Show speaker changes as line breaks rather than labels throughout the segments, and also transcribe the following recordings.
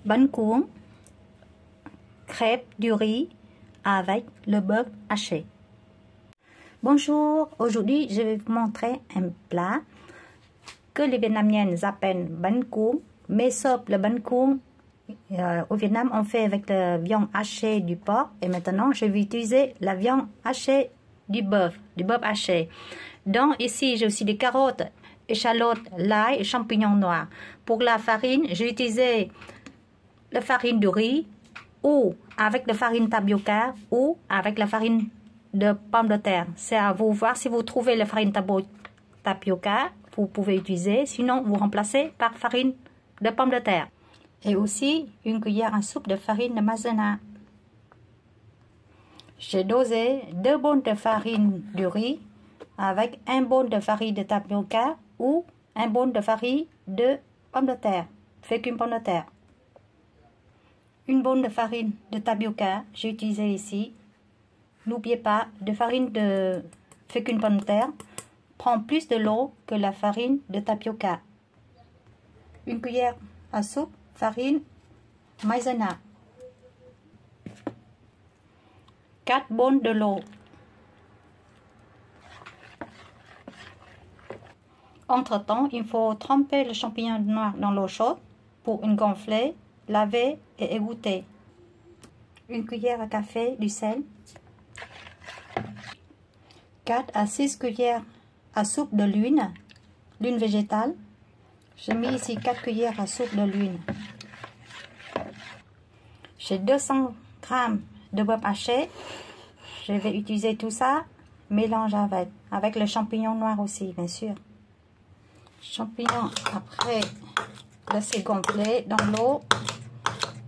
bánh cuốn, crêpes du riz avec le beurre haché. Bonjour, aujourd'hui je vais vous montrer un plat que les Vietnamiennes appellent bánh cuốn, mais sauf le bánh cuốn. Au Vietnam, on fait avec la viande hachée du porc et maintenant je vais utiliser la viande hachée du bœuf haché. Donc ici j'ai aussi des carottes, échalotes, l'ail et champignons noirs. Pour la farine, j'ai utilisé la farine de riz ou avec la farine tapioca ou avec la farine de pomme de terre. C'est à vous voir si vous trouvez la farine tapioca, vous pouvez utiliser, sinon vous remplacez par farine de pomme de terre. Et aussi une cuillère à soupe de farine de maïzena. J'ai dosé 2 bol de farine de riz avec 1 bol de farine de tapioca ou 1 bol de farine de pomme de terre, fécule pomme de terre. Une bol de farine de tapioca, j'ai utilisé ici. N'oubliez pas, de farine de fécule pomme de terre prend plus de l'eau que la farine de tapioca. Une cuillère à soupe farine maïzena. 4 bols de l'eau. Entre-temps, il faut tremper le champignon noir dans l'eau chaude pour une gonfler, laver et égoutter. Une cuillère à café du sel. 4 à 6 cuillères à soupe de l'huile végétale. J'ai mis ici 4 cuillères à soupe de l'huile. J'ai 200 g de beurre haché. Je vais utiliser tout ça, mélange avec le champignon noir aussi, bien sûr. Champignons, après laisser gonfler dans l'eau,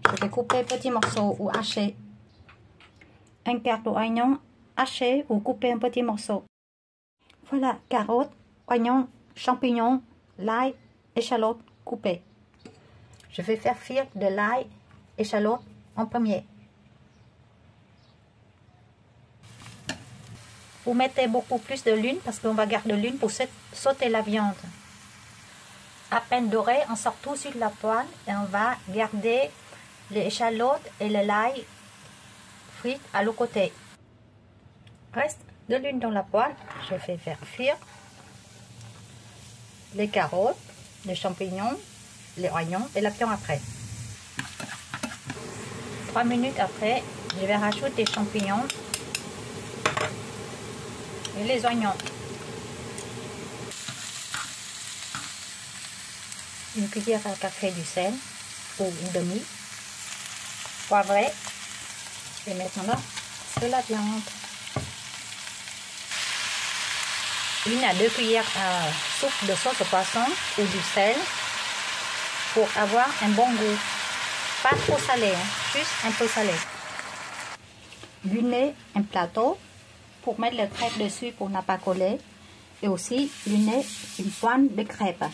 je vais couper petits morceaux ou hacher. Un quart d'oignon haché ou couper en petits morceaux. Voilà, carottes, oignons, champignons, l'ail, échalotes coupées. Je vais faire frire de l'ail, échalotes en premier. Vous mettez beaucoup plus de l'huile parce qu'on va garder l'huile pour sauter la viande. À peine doré, on sort tout sur la poêle et on va garder les échalotes et le l'ail frites à l'autre côté. Reste de l'huile dans la poêle, je vais faire frire les carottes, les champignons, les oignons et la viande après. 3 minutes après, je vais rajouter les champignons et les oignons. Une cuillère à café du sel ou une demi, poivré et maintenant c'est la viande. 1 à 2 cuillères à soupe de sauce au poisson ou du sel pour avoir un bon goût. Pas trop salé, juste un peu salé. Lunez un plateau pour mettre le crêpe dessus pour ne pas coller et aussi lunez une poigne de crêpes.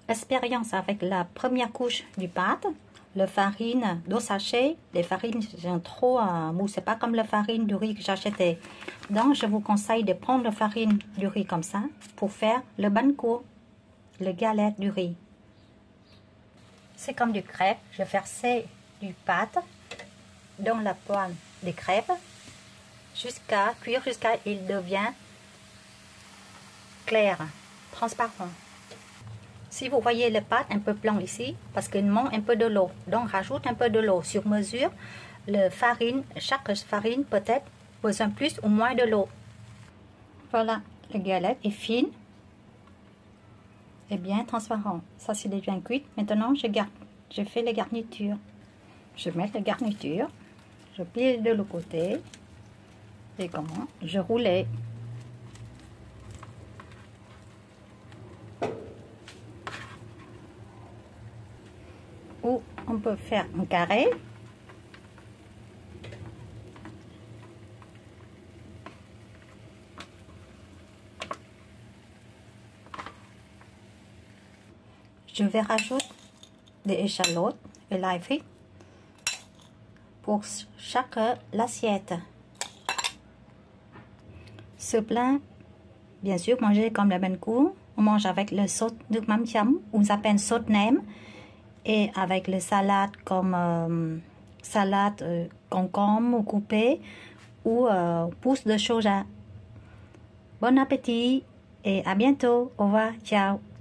Expérience avec la première couche du pâte, la farine d'eau sachet, les farines sont trop mou, c'est pas comme la farine du riz que j'achetais. Donc je vous conseille de prendre la farine du riz comme ça pour faire le bánh cuốn, le galette du riz. C'est comme du crêpe, je versais du pâte dans la poêle des crêpes jusqu'à cuire jusqu'à il devient clair, transparent. Si vous voyez le pâte un peu blanc ici, parce qu'il manque un peu de l'eau, donc rajoute un peu de l'eau sur mesure. Chaque farine peut-être besoin plus ou moins de l'eau. Voilà, la galette est fine et bien transparent. Ça c'est déjà cuit. Maintenant je fais les garnitures. Je mets la garniture, je plie de l'autre côté et comment je roulais. Ou on peut faire un carré. Je vais rajouter des échalotes et l'ail frit pour chaque assiette. Ce plat, bien sûr, manger comme le bánh cuốn, On mange avec le sốt nước mắm chấm, on s'appelle sốt nem, et avec les salades comme salade concombre coupée ou pousse de soja. Bon appétit et à bientôt. Au revoir. Ciao.